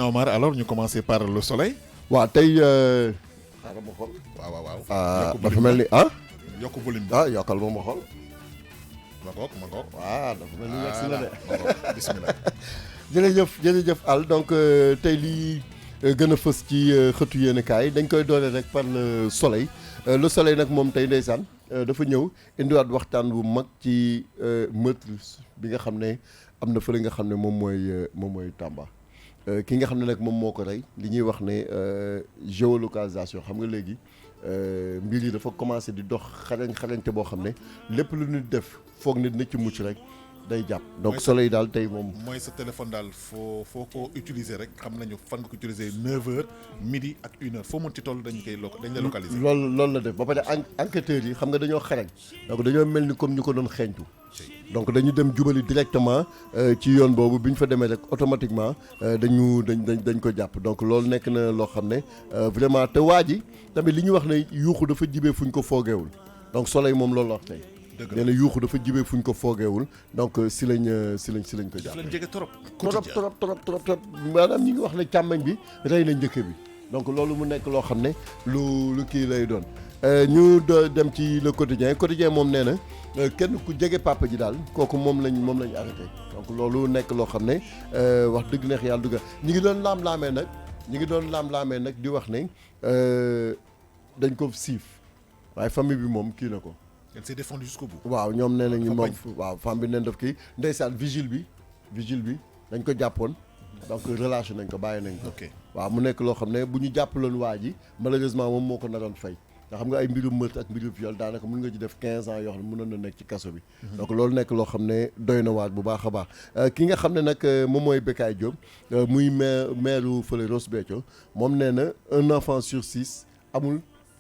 Omar, alors ñu commencer par le soleil. waaw tey xaaral ma xool. waaw. dafa mel ni ah. yokk volume bi. yokkal ma xool. ma ngoog. waaw dafa mel ni yegg si na de. bismillah. jërëjëf Al donc tey lii gën a fës ci xëtu yéenekaay dañ koy doole rek par le soleil le soleil nag moom tey ndeysaan dafa ñëw indiwaat waxtaan bu mag ci meurtre bi nga xam ne am na fële nga xam ne moom mooy Tamba. ki nga xam ne nag moom moo ko rey li ñuy wax ne géolocalisation xam nga léegi mbir yi dafa commencé di dox xarañte boo xam ne lépp lu nit def foog nit na ci mucc rek day jàpp donc soleil daal tey moom. mooy sa téléphone daal foo ko utiliser rek xam nañu fan nga ko utiliser 9h midi ak 1h foo mën ci toll dañ la localiser. loolu la def ba pare enquêteurs yi xam nga dañoo xarañ donc dañoo mel ni comme ñu ko doon xeeñtu donc dañu dem jubali directement ci yoon boobu bi ñu fa demee rek automatiquement dañ ko jàpp donc loolu nekk na loo xam ne vraiment te waa ji tamit li ñu wax ne yuuxu dafa jibee fu ñu ko foogeewul donc soleil moom loolu la wax tey. nee na yuuxu dafa jibee fu ñu ko foogeewul donc si lañ ko jàpp. leen jege trop. trop maanaam ñi ngi wax ne càmmañ bi rey na njëkk bi donc loolu mu nekk loo xam ne lu kii lay doon ñu dem ci le quotidien moom nee na kenn ku jege papa ji daal kooku moom lañ arrêté donc loolu nekk loo xam ne wax dëgg neex yàlla dugga ñi ngi doon laam-laamee nag di wax ne dañ ko siif waaye famille bi moom kii na ko. elle s'est défendue jusqu'au bout. waaw ñoom nee nañu moom waaw femme bi neen def kii ndeysaan vigile bi dañ ko jàppoon donc relâché nañ ko bàyyi nañ ko. waaw mu nekk loo xam ne bu ñu jàppaloon waa ji malheureusement moom moo ko naroon fay nga xam nga ay mbirum meurtre ak mbirum viol daanaka mën nga ci def 15 ans yoo xam ne mënoon na nekk ci kaso bi. donc loolu nekk loo xam ne doy na waat bu baax a baax ki nga xam ne nag moom mooy Bécaye Diop muy maire fële Ross Béthio moom nee na un enfant sur 6 amul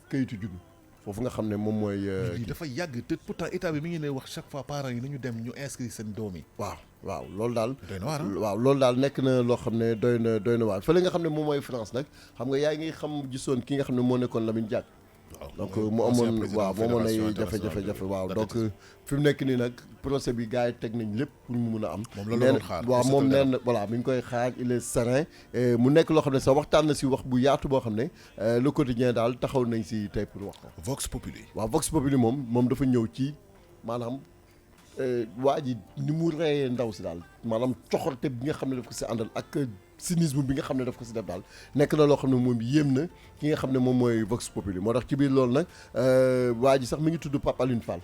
kayitu juddu. foofu nga xam ne moom mooy. dafa yàgg te pourtant état bi mi ngi ne wax chaque fois parents yi nañu dem ñu inscrire seen doom yi. waaw loolu daal. doy na waar waaw loolu daal nekk na loo xam ne doy na waar fële nga xam ne moom mooy France nag xam nga yaa ngi gisoon ki nga xam ne moo nekkoon Lamine Diack. donc mu amoon ay jafe-jafe waaw donc fi mu nekk nii nag procès bi gars yi teg nañ lépp pour mu mun a am. moom la doon xaar waaw moom nee na voilà mi ngi koy xaar il est serein mu nekk loo xam ne sax waxtaan na si wax bu yaatu boo xam ne le quotidien daal taxaw nañ si tey pour wax ko. Vox Populi. waaw Vox Populi moom dafa ñëw ci maanaam waa ji ni mu reyee ndaw si daal maanaam coxorte bi nga xam ne daf ko si àndal ak cynisme bi nga xam ne daf ko si def daal nekk na loo xam ne moom yéem na ki nga xam ne moom mooy Vox Populi moo tax ci biir loolu nag waa ji sax mi ngi tudd Pape Alioune Fall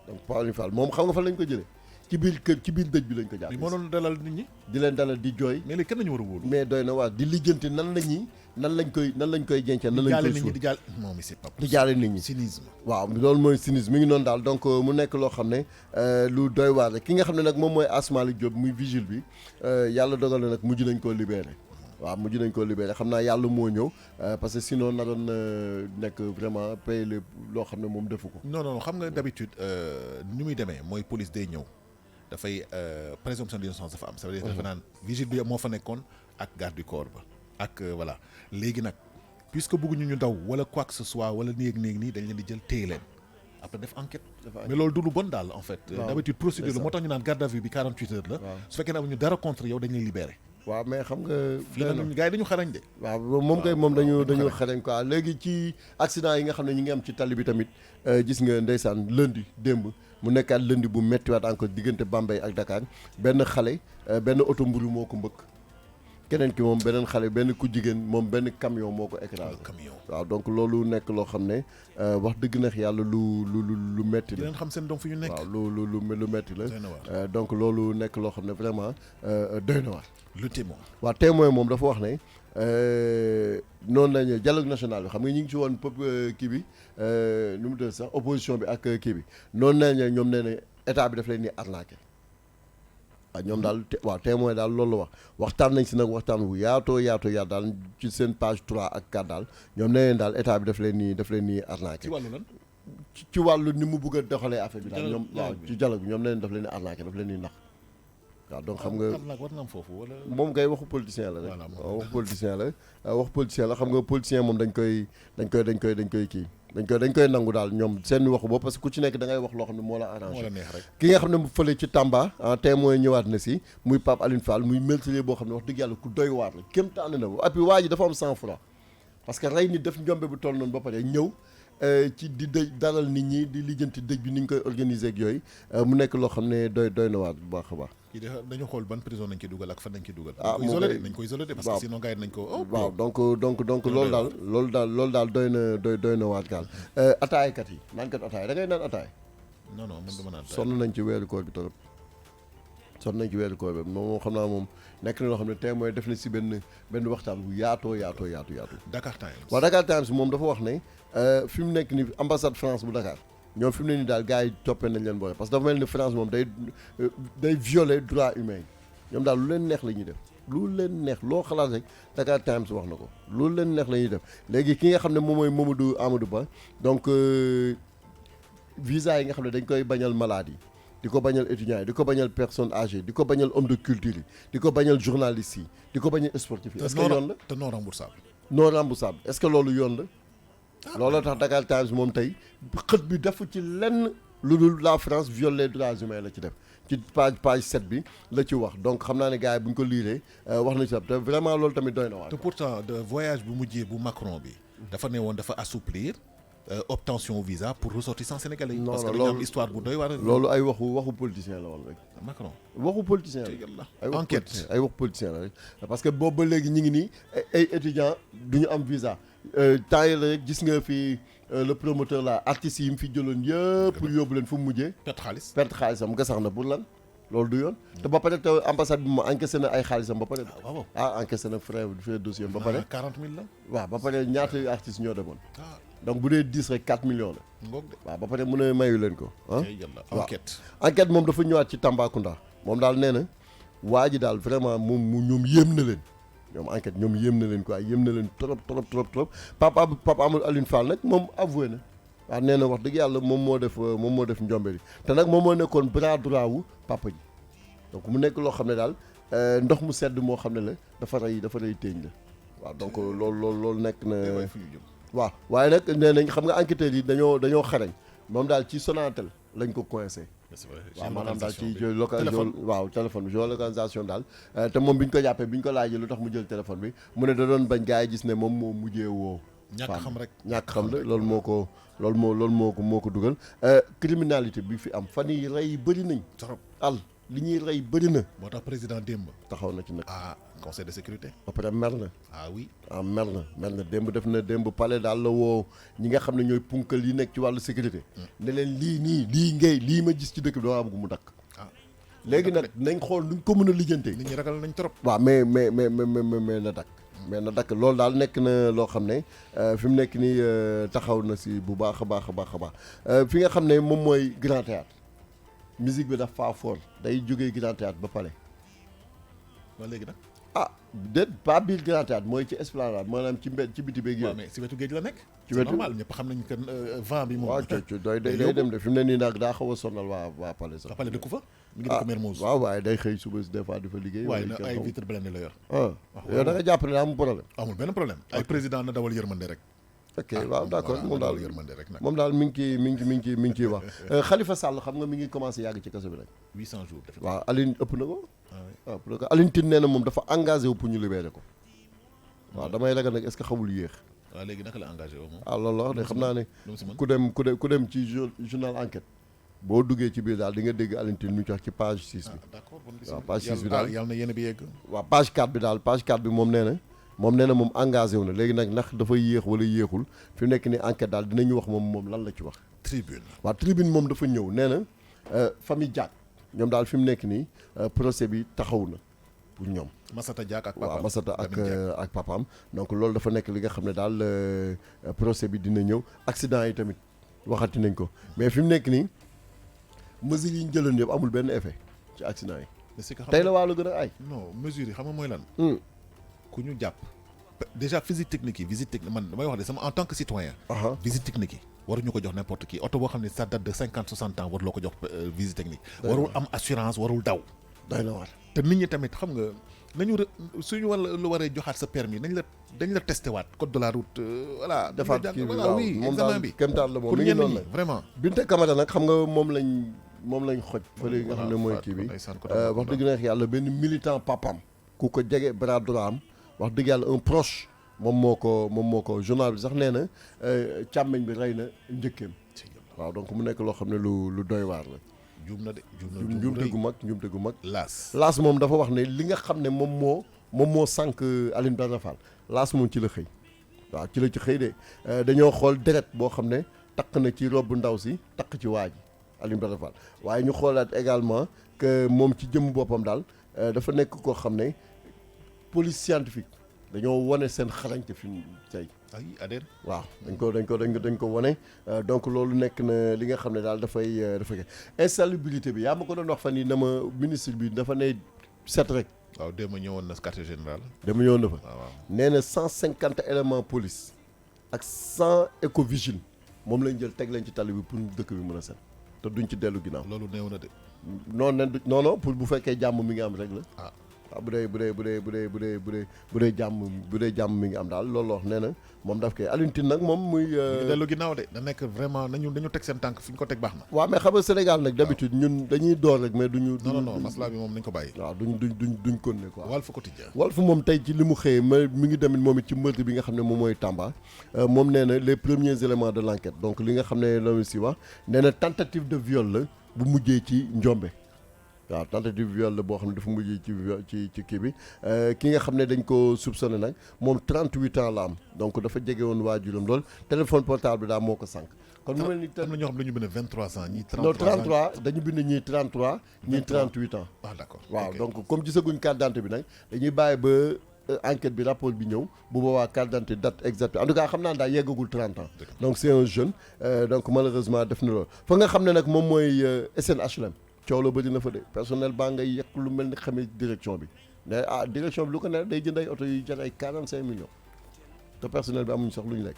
donc Pape Alioune Fall moom xam nga fan lañ ko jëlee ci biir dëj bi lañ ko jàpp. moo doon dalal nit ñi. di leen dalal di jooy. mais léegi kenn nañu war a wóolu. mais doy na waa di lijjanti nan lañ koy jencee nan lañ koy suul di jaale nit ñi cynisme. waaw loolu mooy cynisme mi ngi noonu daal donc mu nekk loo xam ne lu doy waar rek ki nga xam ne nag moom mooy Asmalik Diop muy vigile bi yàlla dogal na nag mujj nañ koo libéré. waaw mujj nañ koo libéré xam naa yàlla moo ñëw parce que sinon na doon nekk vraiment paye loo xam ne moom defu ko. non xam nga d'habitude ni muy demee mooy police day ñëw dafay présomption d'innocence dafa am. ça veut dire dafa naan vigile bi moo fa nekkoon ak garde du corps ba ak voilà léegi nag puisque bëgguñu ñu daw wala quoi que ce soit wala néeg nii dañ leen di jël téye leen après def enquête. mais loolu du lu bon daal en fait. d'habitude procédure la moo tax ñu naan garde à vue bi 48 heures la. su fekkee ne amuñu dara contre yow dañ lay libéré. waaw mais xam nga. gars yi dañu xarañ de. waaw moom kay moom dañu xarañ quoi léegi ci accident yi nga xam ne ñi ngi am ci tali bi tamit gis nga ndeysaan lundi démb mu nekkaat lundi bu méttiwaat encore diggante Bambey ak Dakar benn xale benn oto mburu moo ko mbëkk keneen ki moom beneen xale benn ku jigéen moom benn camion moo ko écrasé. waaw donc loolu nekk loo xam ne wax dëgg neex yàlla lu metti la. leen xam seen doom fi ñu nekk. waaw lu metti la. donc loolu nekk loo xam ne vraiment doy na waar. le témoin. waaw témoin moom dafa wax ne noonu la ñu dialogue national bi xam nga ñu ngi ci woon kii bi nu mu tudd sax opposition bi ak kii bi noonu la ñu ñoom nee na état bi daf leen di arnaqué. waaw ñoom daal témoin daal loolu la waxtaan nañ si nag waxtaan wu yaatoo daal ci seen page 3 ak 4 daal ñoom nee nañ daal état bi daf leen ni arnaqué. ci wàllu lan. ci wàllu ni mu bëgg a doxalee affaire bi daal ñoom waaw ci dialogue bi ñoom nee nañ daf leen di arnaqué daf leen di nax. waaw donc xam nga war na am foofu wala. moom kay waxu politicien la rek. waaw waxu politicien la xam nga politicien moom dañ koy kii dañ koy nangu daal ñoom seen waxu bopp parce que ku ci nekk da ngay wax loo xam ne moo la arrangé. moo la neex rek. ki nga xam ne mu fële ci Tamba témoin ñëwaat na si muy Pape Alioune Fall muy meurtrier boo xam ne wax dëgg yàlla ku doy waar la kéem tànn na et puis waa ji dafa am sang-froid parce que rey nit def njombe bu toll noonu ba pare ñëw ci di dëj dalal nit ñi di lijjanti dëj bi ni ñu koy organiser ak yooyu mu nekk loo xam ne doy na waar bu baax a baax. kii de dañu xool ban prison nañ ci dugal ak fan nañ ci dugal. nañ ko isolé parce que sinon gars yi nañ ko. waaw donc loolu daal doy na waat gaal. ataayakat yi naankat ataaya da ngay naan ataaya. non man dama naan ataaya. sonn nañ ci weeru koor bi trop moom xam naa moom nekk na loo xam ne tey mooy def na si benn waxtaan bu yaatoo. Dakar Times. waaw Dakar Times moom dafa wax ne fi mu nekk ni ambassade France bu Dakar. ñoom fi mu ne nii daal gars yi toppee nañ leen boole parce que dafa mel ni France moom day violer droit humain ñoom daal lu leen neex la ñuy def lu leen neex loo xalaat rek Dakar Times wax na ko lu leen neex la ñuy def léegi ki nga xam ne moom mooy Mamadou Amadou Ba donc visa yi nga xam ne dañ koy bañal malade yi di ko bañal étudiants yi di ko bañal personnes âgées di ko bañal homme de culture yi di ko bañal journalistes yi di ko bañal sportifs yi est-ce que yoon la te non remboursable. non remboursable est-ce que loolu yoon la looloo tax Dakar Times moom tey xët bi defu ci lenn lu dul la France viole les droits humains la ci def ci page 7 bi la ci wax donc xam naa ne gars yi bu ñu ko liiree wax na ci te vraiment loolu tamit doy na waar. te pourtant de voyage bu mujjee bu Macron bi dafa ne woon dafa assouplir obtention visa pour ressortissants sénégalais yi. parce que dañu am histoire bu doy waar. loolu ay waxu politicien la woon rek. Macron waxu politicien la enquête ay wax politicien la rek parce que boobu ba léegi ñu ngi nii ay étudiants du ñu am visa. temps yi la rek gis nga fi le promoteur la artistes yi mu fi jëloon yëpp pour yóbbu leen fu mu mujjee. perte xaalisam nga sax na pour lan loolu du yoon. te ba pare te ambassade bi mu encaissé na ay xaalisam ba pare. encaissé na frais dossier ba pare. 40 000 la. waaw ba pare ñaata artistes ñoo demoon. donc bu dee 10 rek 4 millions la. waaw ba pare mu ne mayu leen ko. enquête moom dafa ñëwaat ci Tambacounda moom daal nee na waa ji daal vraiment moom ñoom yéem na leen. ñoom enquête ñoom yéem na leen quoi yéem na leen trop Papa Amadou Alioune Fall nag moom avoué na waaw nee na wax dëgg yàlla moom moo def njombe li te nag moom moo nekkoon bras droit wu papa ji donc mu nekk loo xam ne daal ndox mu sedd moo xam ne la dafa rey téeñ la waaw donc loolu nekk na waaw waaye nag nee nañ xam nga enquêteurs yi dañoo xarañ moom daal ci Sonatel lañ ko coincé waaw maanaam daal ci téléphone bi géolocalisation daal te moom bi ñu ko jàppee bi ñu ko laajee lu tax mu jël téléphone bi mu ne da doon bañ gars yi gis ne moom moo mujjee woo ñàkk xam la loolu moo ko dugal criminalité bi fi am fan yi rey bëri nañ li ñuy rey bëri na moo tax président démb taxaw na ci nag conseil de sécurité après mer na oui mer na démb palais daal la woo ñi nga xam ne ñooy punkal yi nekk ci wàllu sécurité ne leen lii ma gis ci dëkk bi dama bëgg mu dakk léegi nag nañ xool nuñ ko mën a lijjantee nit ñi ragal nañ trop waaw mais na dakk loolu daal nekk na loo xam ne fi mu nekk nii taxaw na si bu baax a baax fi nga xam ne moom mooy Grand Théâtre musique bi daf faa foor day jógee Grand Théâtre ba pare léegi nag déet pas biir Grand Théâtre mooy ci esplanade maanaam ci biti beeg yooyu. mais si wetu géej la nekk. ci wetu normal ñëpp xam nañ que vent bi moom. waaw day dem de fi mu ne nii nag daa xaw a sonal waa Palais sax. Palais dëkku fa. mi ngi dëkk Mermoz. waaw waaye day xëy suba des fois di fa liggéey. waaye nag ay vitre blindée la yor. yow da nga jàpp ne amul problème. amul benn problème ay président na dawal yërmande rek. ok waaw d'accord moom daal mi ngi ciy wax Khalifa Sall xam nga mi ngi commencé yàgg ci kaso bi nag. 800 jours. waaw Aline ëpp na ko. waaw pour que Aline Tine nee na moom dafa engagé wu pour ñu libérer ko. waaw damay ragal nag est-ce que xamul yéex. waaw léegi naka la engagé wu moom. loolu la wax de xam naa ne ku dem ci journal enquête boo duggee ci biir daal di nga dégg Aline Tine ñu wax ci page 6 bi. d'accord waaw page 6 bi daal yàlla na yéen bi yegg. waaw page 4 bi moom nee na moom engagé wu na léegi nag ndax dafa yéex wala yéexul fi mu nekk ni enquête daal dinañu wax moom lan la ci wax. tribune moom dafa ñëw nee na famille Diack ñoom daal fi mu nekk nii procès bi taxaw na pour ñoom. Massata Diack ak papaam waaw Massata ak papaam donc loolu dafa nekk li nga xam ne daal procès bi dina ñëw accident yi tamit waxati nañ ko mais fi mu nekk nii mesures yi ñu jëloon yëpp amul benn effet ci accident yi. tey la wàllu gën a ay. non mesures yi xam nga mooy lan. ku ñu jàpp déjà visite technique man damay wax de sama en tant que citoyen. visite technique yi waruñu ko jox n'importe qui oto boo xam ne ça date de 50-60 ans waruloo ko jox visite technique. warul am assurance warul daw. doy na war. te nit ñi tamit xam nga nañu suñu wala lu waree joxaat sa permis dañ la testé waat code de la route voilà. defaat kii bi voilà waaw oui moom examen daal bi kéemtaan la moom pour mi ngi ñenn noonu ñi nag. vraiment. Binta Camara nag xam nga moom lañ xoj. fële nga xam ne mooy kii bi wax dëgg neex yàlla benn militant papam ku ko jege bras droit am wax dëgg yàlla un proche moom moo ko journal bi sax nee na càmmeñ bi rey na njëkkeem. waaw donc mu nekk loo xam ne lu doy waar la. juum na de njuumte gu mag. laas moom dafa wax ne li nga xam ne moom moo sànq Alioune Badara Fall laas moom ci la xëy. waaw ci la ci xëy de dañoo xool deret boo xam ne takk na ci robu ndaw si takk ci waa ji Alioune Badara Fall waaye ñu xoolaat également que moom ci jëmm boppam daal dafa nekk koo xam ne police scientifique dañoo wane seen xarañte fi mu tey. ay adeen waaw dañ ko wane donc loolu nekk na li nga xam ne daal dafay insalubrité bi yaa ma ko doon wax fan yii na ma ministre bi dafa ne set rek. waaw démb ñëwoon na quartier général. démb ñëwoon na fa. waaw nee na 150 éléments police ak 100 écovigile moom lañ jël teg leen ci tali bi pour dëkk bi mën a set te duñ ci dellu ginnaaw. loolu néew na de. non pour bu fekkee jàmm mi ngi am rek la. ah waaw bu dee jàmm mi ngi am daal loolu wax nee na moom daf koy Alioune Tine nag moom muy. dellu ginnaaw de da nekk vraiment dañu teg seen tànk fi ñu ko teg baax na. waaw mais xam nga Sénégal nag d'habitude ñun dañuy door rek mais duñu. non masla bi moom nañ ko bàyyi. waaw duñ continuer quoi. Walf Quotidien. Walf moom tey ci li mu xëyee mi ngi demit moom it ci meurtre bi nga xam ne moom mooy Tamba moom nee na les premiers éléments de l'enquête donc li nga xam ne loolu si wax nee na tentative de viol la bu mujjee ci njombe. waaw tentative viol la boo xam ne dafa mujjee ci kii bi ki nga xam ne dañ ko soupçonné nag moom 38 ans la am donc dafa jege woon waajuram lool téléphone portable bi daal moo ko sànq. kon mu mel ni am na ñoo xam ne dañu bind 23 ans ñii 33 non 33 dañu bind ñii 33 ñii 38 ans. ah d'accord waaw donc comme gisaguñ carte d'identité bi nag dañuy bàyyi ba enquête bi rapport bi ñëw bu boobaa carte d'identité date exacte en tout cas xam naa daal yeggagul 30 ans. donc c'est un jeune donc malheureusement def na loolu fa nga xam ne nag moom mooy SNHLM. coow la bëri na fa de personnel baa ngay yekk lu mel ni xamee direction bi ne direction bi lu ko ne day jënd ay oto yu jar ay 45 millions te personnel bi amuñu sax lu ñu lekk.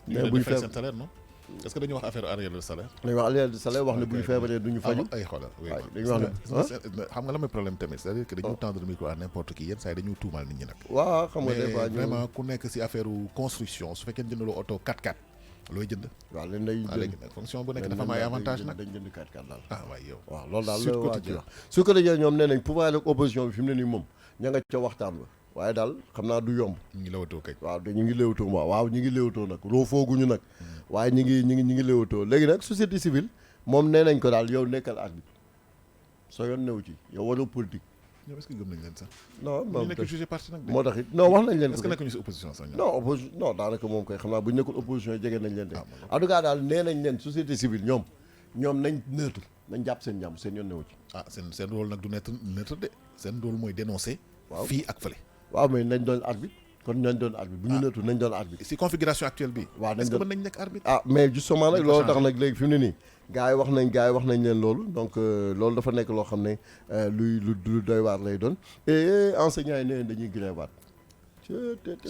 mais bu ñu fay seen salaire non est-ce que dañuy wax affaire arrière de salaire. dañuy wax arrière de salaire wax ne bu ñu feebaree du ñu faju. ay xoolal waaw dañuy wax ne xam nga la mooy problème tamit c'est-à-dire que dañu tendre le micro à n'importe qui yenn saa yi dañu tuumaal nit ñi nag. waaw xam nga des fois mais vraiment ku nekk si affaire construction su fekkee jëndaloo oto 4x4 looy jënd. waaw leen day léegi nag fonction bu nekk dafa am ay avantage nag dañ jënd 4x4 daal. ah waay yow waaw loolu daal la waa ci wax su ko defee ñoom nee nañ pouvoir ak opposition bi fi mu ne nii moom ña nga ca waxtaan ba waaye daal xam naa du yomb. ñu ngi lewatoo kay. waaw ñu ngi léewatoo waaw ñu ngi léewatoo nag roofooguñu nag waaye ñu ngi léewatoo léegi nag société civile moom nee nañ ko daal yow nekkal arbitre soo yoon new ci yow waroo politique. ñoom est-ce que gëm nañ leen sax. non ñu nekk jugé parti nag. moo tax it non wax nañ leen ko. est-ce que nekk ñu si opposition sax non daanaka moom koy xam naa bu ñu nekkul opposition jege nañ leen de. en tout cas daal nee nañ leen société civile ñoom nañ neutre nañ jàpp seen jàmm seen yoon newu ci. seen rôle nag du neutre de seen rôle mooy dénoncer. waaw fii ak fële. waaw mais nañ doon arbitre kon nañ doon arbitre bu ñu neutre nañ doon arbitre. si configuration actuelle bi. waaw est-ce que mën nañ nekk arbitre. mais justement nag loolu tax nag léegi fi mu ne nii gars yi wax nañ leen loolu donc loolu dafa nekk loo xam ne lu doy waar lay doon et enseignants yi nee dañuy grévaat.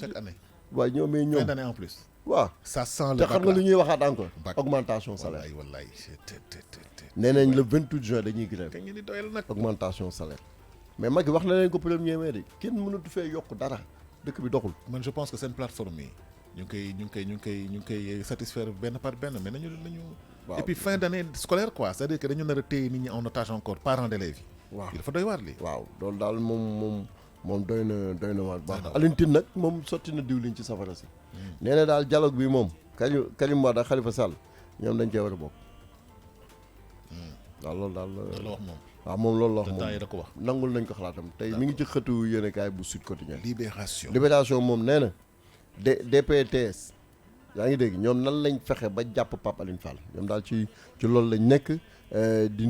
chaque année. waaye ñoom mais ñoom fin d'année en plus. waaw ça sent le te xam nga lu ñuy waxaat encore. bac augmentation salaire. wallaay nee nañ le 28 juin dañuy grève. kañ ngeen di doyal nag. augmentation salaire. mais Macky wax na leen ko premier mai de kenn mënatu fee yokk dara dëkk bi doxul. man je pense que seen plateforme yi ñu ngi koy satisfaire benn par benn mais nañu. waaw et puis fin d'année scolaire quoi c'est-à-dire que dañu nar a téye nit ñi en otage encore parents d'élèves yi. waaw il dafa doy waar lii. waaw loolu daal moom doy na waar baax. Alioune Tine nag moom sotti na diwlin ci safara si. nee na daal dialogue bi moom Karim Wade ak Khalifa Sall ñoom dañ cee war a bokk. waaw loolu daal la wax moom. waaw moom loolu la wax temps yi da ko wax. nangul nañ ko xalaatam tey mi ngi ci xëtu yéenekaay bu Sud Quotidien. Libération moom nee na DPTS yaa ngi dégg ñoom nan lañ fexe ba jàpp Pape Alioune Fall ñoom daal ci loolu lañ nekk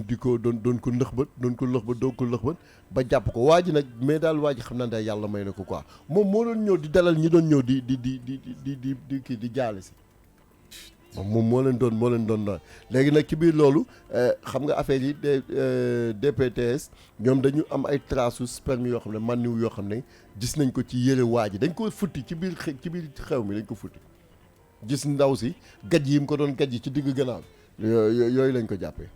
di ko doon ko lëxbët ba jàpp ko waa ji nag mais daal waa ji xam naa ne yàlla may na ko quoi moom moo doon ñëw di dalal ñi doon ñëw di kii di jaale si. moom moo leen doon léegi nag ci biir loolu xam nga affaire yi DPTS ñoom dañu am ay traces sperme yoo xam ne maniw yoo xam ne gis nañ ko ci yëre waa ji dañ ko futti ci biir xew mi dañ ko futti gis ndaw si gaj yi mu ko doon gaj yi ci digg gannaaw yooyu lañ ko jàppee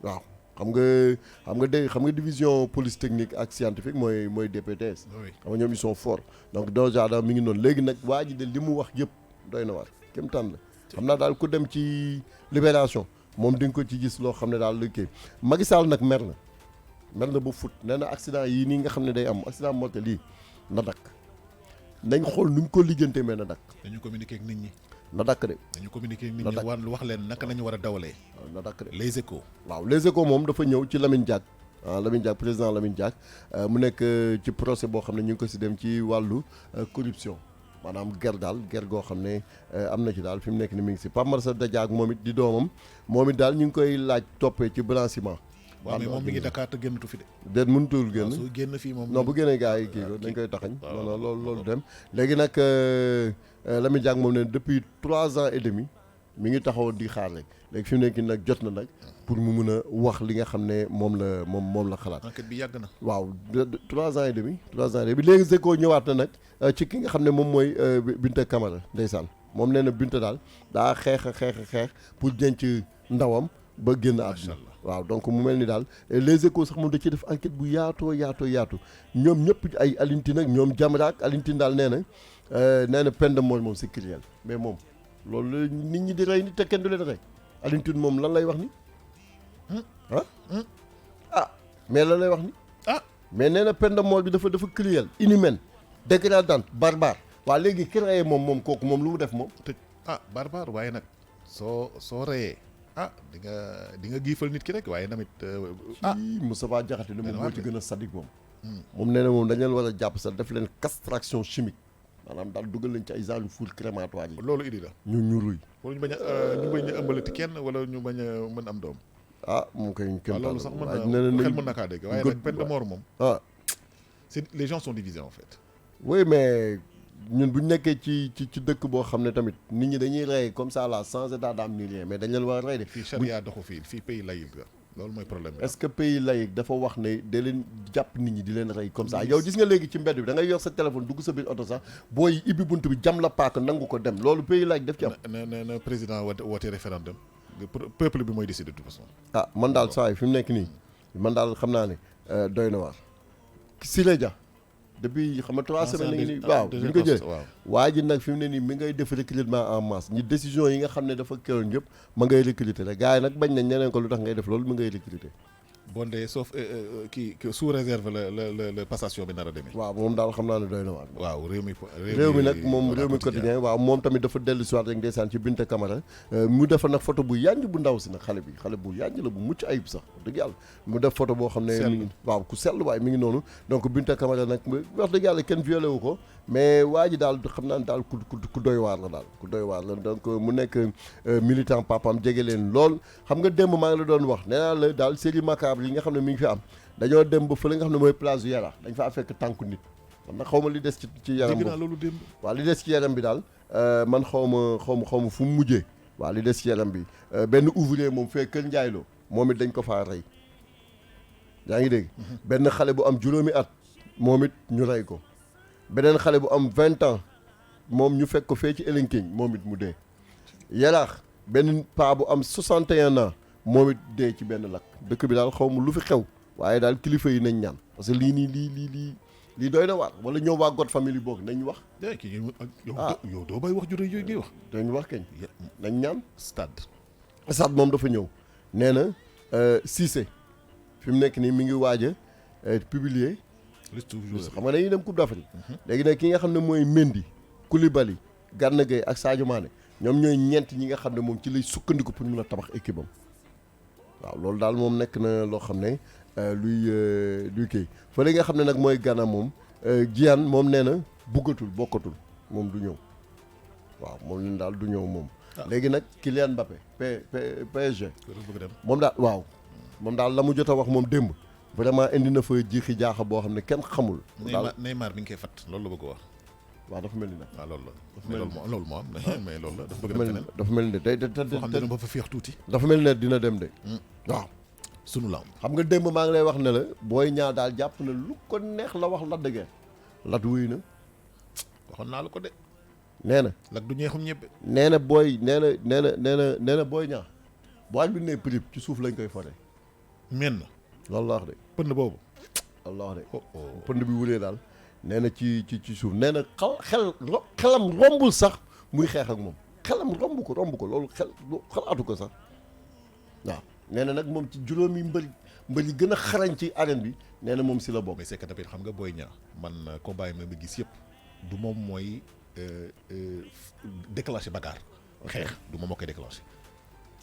waaw xam nga division police technique ak scientifique mooy DPTS. xam nga ñoom ils sont forts donc déjà daal mi ngi noonu léegi nag waa ji de li mu wax yëpp doy na waar kéem tànn la xam naa daal ku dem ci libération moom di nga ko ci gis loo xam ne daal lu kii Macky Sall nag mer na ba fut nee na accident yii nii nga xam ne day am accident mortel yi na dakk nañ xool nu ñu ko lijjantee mais na dakk. dañu communiquer ak nit ñi. na dakk de. dañu communiquer ak nit ñi wax leen naka nañu war a dawalee. na dakk de les échos. waaw les échos moom dafa ñëw ci Lamine Diack Lamine Diack président Lamine Diack mu nekk ci procès boo xam ne ñu ngi ko si dem ci wàllu corruption maanaam ger goo xam ne am na ci daal fi mu nekk ni mi ngi si Pape Marsa Diack moom it di doomam moom it daal ñu ngi koy laaj toppee ci blanchiment. waaw mais moom mi ngi Dakar te génnatu fi de. déet mënutul génn su génn fii moom. non bu génnee gars yi kii ko dañ koy taxañ. non loolu dem léegi nag Lamine Diack moom ne depuis 3 ans et demi mi ngi taxaw di xaar rek léegi fi mu nekk nag jot na nag pour mu mun a wax li nga xam ne moom la xalaat. enquête bi yàgg na. waaw 3 ans et demi léegi Zeko ñëwaat na nag ci ki nga xam ne moom mooy Binta Camara ndeysaan moom nee na Binta daal daa xeex pour denc ndawam ba génn àdduna. waaw donc mu mel ni daal les échos sax moom da ci def enquête bu yaatoo ñoom ñëpp ay Alioune Tine ak ñoom Jamra ak Alioune Tine daal nee na peine de mort moom c'est cruel mais moom loolu nit ñi di rey nit te kenn du leen rey Alioune Tine moom lan lay wax ni mais lan lay wax ni mais nee na peine de mort bi dafa cruel inhumaine dégradante barbare waa léegi ki reyee moom kooku moom lu mu def moom tëj barbare waaye nag soo reyee di nga giifal nit ki rek waaye tamit Moustapha Diakhaté ne moom moo ci gën a sadique moom nee na moom dañ leen war a jàpp sax def leen castration chimique maanaam daal dugal leen ci ay genre four crématoire yi loolu idi la ñu ruy wala ñu bañ a ëmbalati kenn wala ñu bañ a mën am doom moom koy kenn loolu sax xel mën na kaa dégg waaye nag peine de mort moom les gens sont divisés en fait oui mais ñun bu ñu nekkee ci dëkk boo xam ne tamit nit ñi dañuy rey comme ça là sans état d'âme ni rien mais dañ leen war a rey de. fii charia doxu fii pays laïque la loolu mooy problème bi. est-ce que pays laïque dafa wax ne da leen jàpp nit ñi di leen rey comme ça yow gis nga léegi ci mbedd bi da ngay yor sa téléphone dugg sa biir oto sax booy ibbi bunt bi jam la paaka nangu ko dem loolu pays laïque daf ci am. na président woote référendum peuple bi mooy décider de toute façon. man daal saa yi fi mu nekk nii man daal xam naa ne doy na waar Siré Dia depuis xam nga 3 semaines la ngi nii waaw ñu ko jëlee waa ji nag fi mu ne nii mi ngay def recrutement en masse ñi décision yi nga xam ne dafa keroon yëpp ma ngay recruter rek gars yi nag bañ nañ ñeneen ko lu tax ngay def loolu mi ngay recruter bondé sauf kii sous réserve la passation bi nar a demee. waaw moom daal xam naa ne doy na waar. waaw réew mi nag moom réew mi quotidien waaw moom tamit dafa dellu si waat rek ndeysaan ci Binta Camara mu defar nag photo bu yànj bu ndaw si nag xale bu yànj la bu mucc ayib sax dëgg yàlla mu def photo boo xam ne mi ngi waaw ku sell waaye mi ngi noonu donc Binta Camara nag wax dëgg yàlla kenn violé wu ko mais waa ji daal xam naa ne daal ku doy waar la daal ku doy waar la donc mu nekk militant papam jege leen lool xam nga démb maa ngi la doon wax nee naa la daal série macabre yi nga xam ne mi ngi fi am dañoo dem ba fële nga xam ne mooy place yu Yara dañ faa fekk tànku nit man nag xaw ma li des ci yaram bi loolu démb waaw li des ci yaram bi daal man xaw ma fu mu mujjee waaw li des ci yaram bi benn ouvrier moom fee Kër Ndiaye Lo moom it dañ ko faa rey yaa ngi dégg benn xale bu am juróomi at moom it ñu rey ko beneen xale bu am 20 ans moom ñu fekk ko fee ci Elinking moom it mu dee Yaraax benn paa bu am 61 ans moom it dee ci benn lakk dëkk bi daal xaw ma lu fi xew waaye daal kilifa yi nañ ñaan parce que lii nii lii doy na waar wala ñoom waa God family boog nañ wax. yow doo bay wax ju rëy yooyu ngay wax. dañ wax kañ nañ ñaan. stade moom dafa ñëw nee na Cissé fi mu nekk nii mi ngi waaj a publier. xam nga dañuy dem Coupe d'Afrique. léegi nag ki nga xam ne mooy Mendy Koulibaly Gana Gueye ak Sadio Mané ñoom ñooy ñeent ñi nga xam ne moom ci lay sukkandiku pour mun a tabax équipe am waaw loolu daal moom nekk na loo xam ne luy kii fa li nga xam ne nag mooy Ghana moom Gyan moom nee na buggatul bokkatul moom du ñëw waaw moom leen daal du ñëw moom. léegi nag Kylian Mbappé PSG moom daal la mu jot a wax moom démb. vraiment indi na fa jiixi jaaxa boo xam ne kenn xamul. Neymar mi ngi koy fat loolu la bëgg a wax. waaw dafa mel ni nag. waaw loolu moo am mais loolu la dafa bëgg a dem dafa mel ni day foo xam ne ba fa féex tuuti. dafa mel ne dina dem de. waaw sunu lamb. xam nga démb maa ngi lay wax ne la Boy Niang daal jàpp na lu ko neex la wax Lac de Guiers. Lac wuyu na. waxoon naa la ko de. nee na. Lac du ñeexum ñebe. nee na Boy Niang. bu añ bi nee prix ci suuf lañ koy fore. men loolu la wax de. pënd boobu. loolu la wax de. oh. pënd bi wulee daal nee na ci suuf nee na xelam rombul sax muy xeex ak moom xelam romb ko loolu xalaatu ko sax waaw nee na nag moom ci juróomi mbër yi gën a xarañ ci arène bi nee na moom si la bokk. mais c'est que tamit xam nga Boy Niang man combat yi ma gis yëpp du moom mooy déclencher bagarre. xeex du moom moo koy déclencher.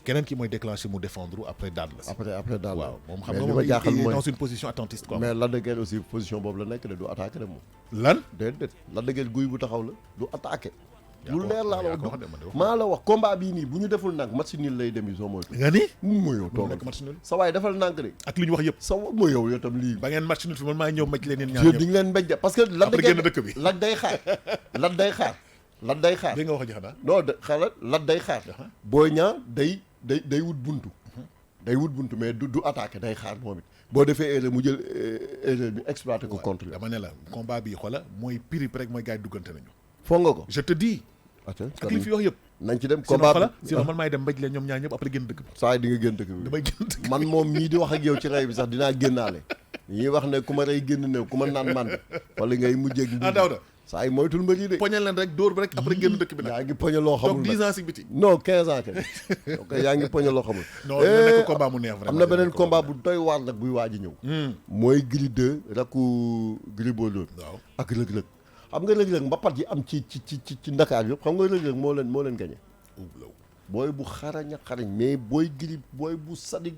keneen ki mooy déclencher mu défendre après daan la si. après daan la waaw moom xam mais nga li ma moom jaaxal il est mooy dans une position attentiste quoi. mais Lac de Guiers aussi position boobu la nekk de du attaqué de moom. lan. déedéet Lac de Guiers guy bu taxaw la du attaqué. yaa lu ko leer laa la yaa ko wax wax de, man de wax maa la wax combat bii nii bu ñu deful nag match nul lay dem yi soo moytu. nga ni. mu yow mu toogal nekk match nul sa waay defal nànk de. ak li ñu wax yëpp. sa wa ma yow tam lii. ba ngeen match nul fi man maa ñëw maj leen yéen ñaar di ñëpp. nga leen mbéj de parce que. Lac de après génn Guiers dëkk bi. Lac day xaar Lac day xaar. Lac day xaar dégg nga wax ji xanaa. non de xaaral Lac day xaar. Boy Niang day wut buntu. day wut buntu mais du attaqué day xaar moom it boo defee erreur mu jël erreur bi exploité ko contre. dama ne la combat bi xoola mooy prix rek mooy gars yi duggante nañu. foog nga ko. je te dis. ak ak li fi wax yëpp. nañ ci dem sinon combat xoola bi sinon man maay dem mbéj leen ñoom ñaar ñëpp après génn dëkk bi. saa yi di nga génn dëkk bi damay génn dëkk bi. man moom mii di wax ak yow ci rey bi sax dinaa génnaale. ñuy wax ne ku ma rey génn ne ku ma naan man wala ngay mujjee ak. ah Daouda saa yi moytul mbër yi de. poñal leen rek dóor bi rek après génn dëkk bi nag. yaa ngi poñe loo xamul donc 10 ans si biti. non 15 ans kay. ok yaa ngi poñe loo xamul. non dina nekk combat mu neex vraiment. am na beneen combat bu doy waar nag buy waaj a ñëw. mooy Gris 2 rakku Gris Bordeaux. waaw ak Reug Reug. xam nga Reug Reug mbapat yi am ci Ndakaar yëpp xam nga Reug Reug moo leen gañe. booy bu xarañ mais booy Gris booy bu sadik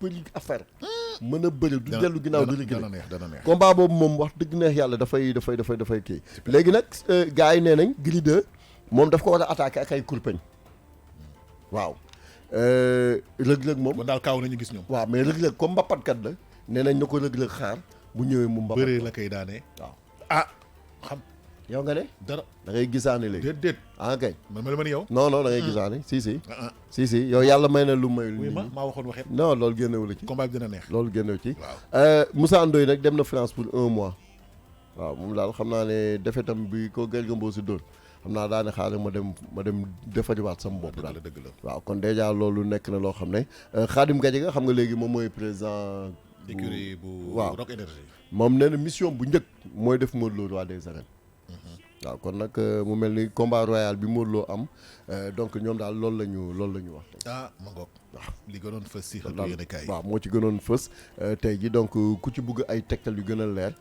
bëri affaire. mën a bëri du dellu ginnaaw du dana neex dana neex. combat boobu moom wax dëgg neex yàlla dafay kii. léegi nag gars yi nee nañ Gris 2 moom daf ko war a attaqué ak ay kurpeñ. waaw Reug Reug moom. kon daal kaaw nañu gis ñoom. waaw mais Reug Reug comme mbapatkat la nee nañ na ko Reug Reug xaar bu ñëwee mu mbapat. bëree la koy daanee. waaw ah xam. yow nga ne. dara da ngay gisaane léegi. déet. ah kay. man ma ni yow. non da ngay gisaane si yow yàlla may na lu mayul. oui maa waxoon waxet. non loolu génnewu la ci. combat bi dina neex. loolu génnewu ci. waaw Moussa Ndoye nag dem na France pour 1 mois. waaw moom daal xam naa ne defetam bi ko Garga Mbossé dóor xam naa daane xaaral ma dem defariwaat sama bopp daal. dëgg la. waaw kon déjà loolu nekk na loo xam ne Khadim Gadiaga xam nga léegi moom mooy président. écurie bu waaw Rock Énergie. moom nee na mission bu njëkk mooy def Modou Lo roi des arènes. waaw kon nag mu mel ni combat royal bi Modou Lo am donc ñoom daal loolu la ñu wax. ah ma ngoog. waaw li gënoon fës si xëtu yéen kaay. waaw moo ci gënoon fës tey ji donc ku ci bugg ay tegtal yu gën a leer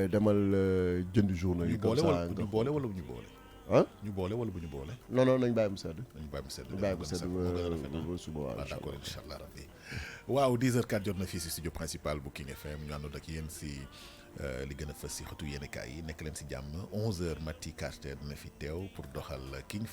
demal jënd journaux yi. comme ça ñu boole wala bu ñu boole. ah ñu boole wala bu ñu boole. non nañ bàyyi mu sedd. nañu bàyyi mu sedd. ñu bàyyi mu sedd ba suba waaw. ah d'accord incha allah rabbi. waaw 10h04 jot na fii si studio principal bu King FM ñu àndoon ak yéen si li gën a fës si xëtu yéen kaay yi nekk leen si jàmm 11h Mati Carter dina fi teew pour doxal King